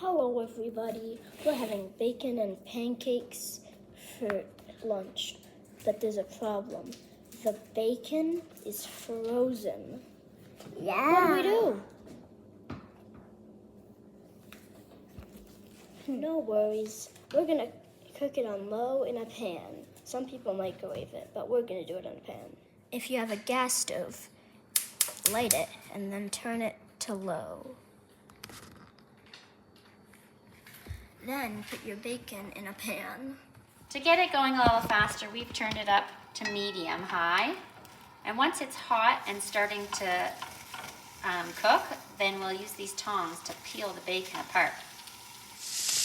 Hello everybody, we're having bacon and pancakes for lunch, but there's a problem. The bacon is frozen. Yeah. What do? No worries, we're gonna cook it on low in a pan. Some people microwave it, but we're gonna do it in a pan. If you have a gas stove, light it and then turn it to low. Then put your bacon in a pan. To get it going a little faster, we've turned it up to medium high. And once it's hot and starting to cook, then we'll use these tongs to peel the bacon apart.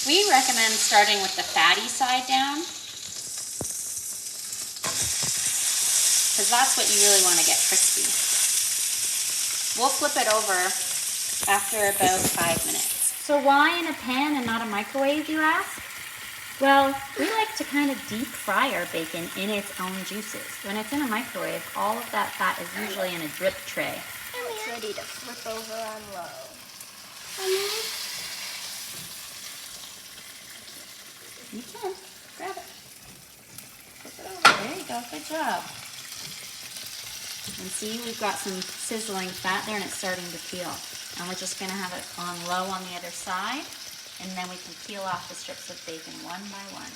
We recommend starting with the fatty side down, because that's what you really want to get crispy. We'll flip it over after about 5 minutes. So why in a pan and not a microwave, you ask? Well, we like to kind of deep fry our bacon in its own juices. When it's in a microwave, all of that fat is usually in a drip tray. It's ready to flip over on low. You can. Grab it. Flip it over. There you go. Good job. And see, we've got some sizzling fat there and it's starting to peel. And we're just going to have it on low on the other side. And then we can peel off the strips of bacon one by one.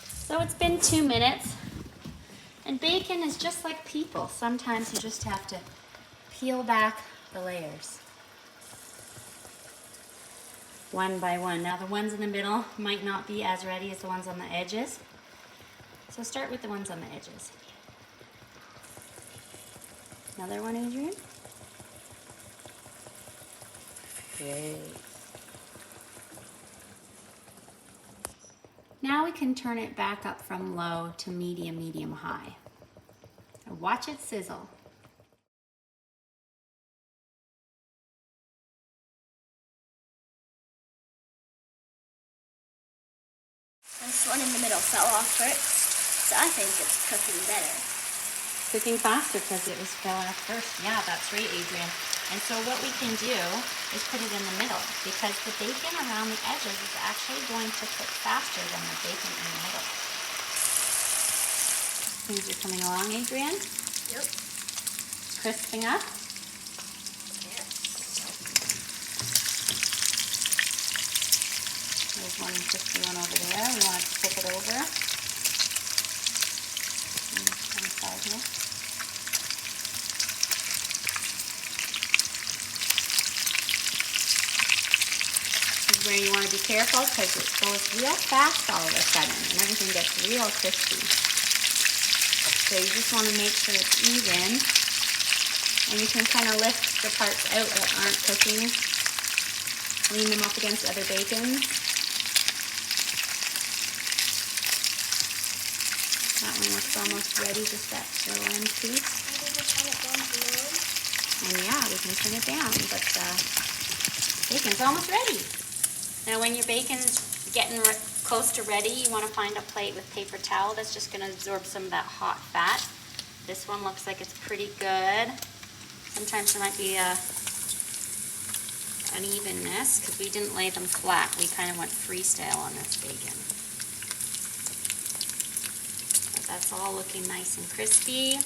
So it's been 2 minutes. And bacon is just like people. Sometimes you just have to peel back the layers. One by one. Now the ones in the middle might not be as ready as the ones on the edges. So start with the ones on the edges. Another one, Adrian. Great. Now we can turn it back up from low to medium, medium high. Now watch it sizzle. This one in the middle fell off first, so I think it's cooking better. Cooking faster because it was fell off first. Yeah, that's right, Adrian. And so what we can do is put it in the middle because the bacon around the edges is actually going to cook faster than the bacon in the middle. Things are coming along, Adrian? Yep. Crisping up? Yes. There's one crispy one over there. We want to flip it over. And this one side here. Where you want to be careful because it goes real fast all of a sudden and everything gets real crispy. So you just want to make sure it's even and you can kind of lift the parts out that aren't cooking, lean them up against other bacons. That one looks almost ready, just that little end piece. And yeah, we can turn it down, but bacon's almost ready. Now when your bacon's getting close to ready, you want to find a plate with paper towel that's just going to absorb some of that hot fat. This one looks like it's pretty good. Sometimes there might be a unevenness because we didn't lay them flat. We kind of went freestyle on this bacon. But that's all looking nice and crispy.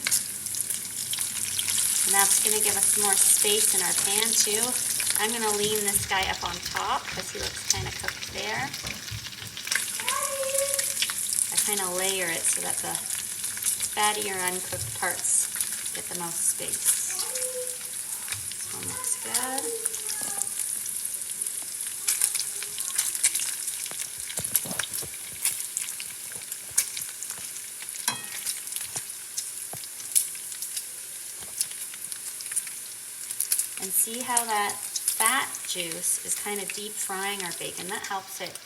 And that's going to give us more space in our pan too. I'm going to lean this guy up on top because he looks kind of cooked there. I kind of layer it so that the fatty or uncooked parts get the most space. This one looks good. And see how that fat juice is kind of deep frying our bacon. That helps it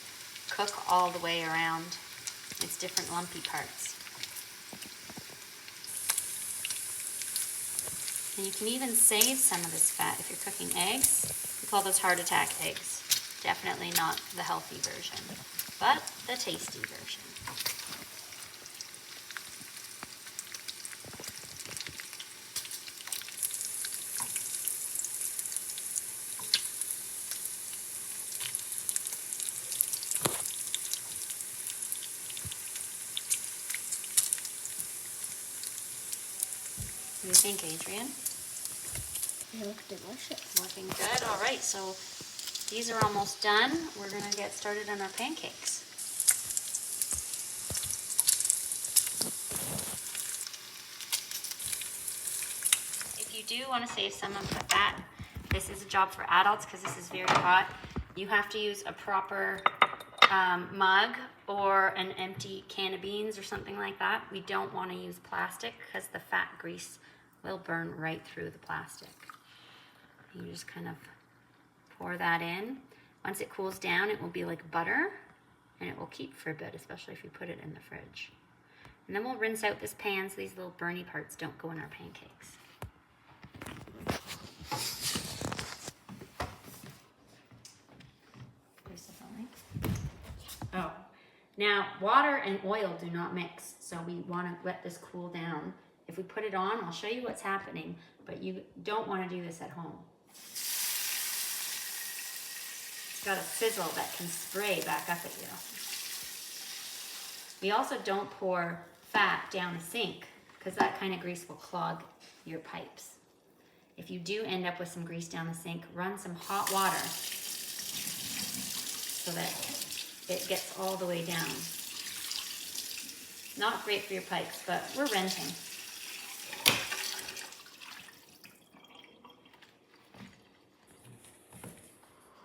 cook all the way around its different lumpy parts. And you can even save some of this fat if you're cooking eggs. We call those heart attack eggs. Definitely not the healthy version, but the tasty version. What do you think, Adrian? They look delicious. Looking good. All right, so these are almost done. We're going to get started on our pancakes. If you do want to save some of the fat, this is a job for adults because this is very hot. You have to use a proper mug or an empty can of beans or something like that. We don't want to use plastic because the fat grease will burn right through the plastic. You just kind of pour that in. Once it cools down, it will be like butter, and it will keep for a bit, especially if you put it in the fridge. And then we'll rinse out this pan so these little burny parts don't go in our pancakes. There's the filling. Oh, now water and oil do not mix, so we want to let this cool down. If we put it on, I'll show you what's happening, but you don't want to do this at home. It's got a fizzle that can spray back up at you. We also don't pour fat down the sink because that kind of grease will clog your pipes. If you do end up with some grease down the sink, run some hot water so that it gets all the way down. Not great for your pipes, but we're renting.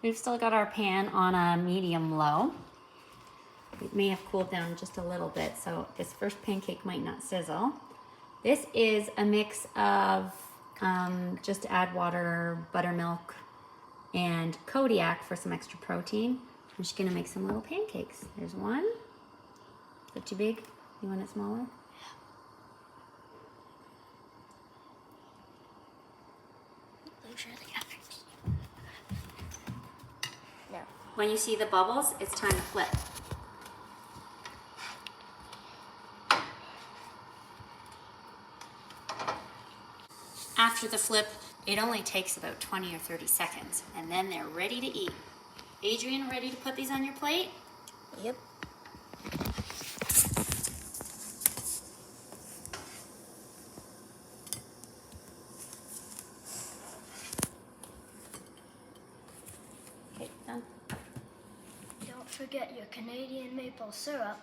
We've still got our pan on a medium low. It may have cooled down just a little bit, so this first pancake might not sizzle. This is a mix of just to add water, buttermilk, and Kodiak for some extra protein. I'm just gonna make some little pancakes. There's one. Is that too big? You want it smaller? Those are the others. No. When you see the bubbles, it's time to flip. After the flip, it only takes about 20 or 30 seconds, and then they're ready to eat. Adrian, ready to put these on your plate? Yep. Okay, done. Don't forget your Canadian maple syrup.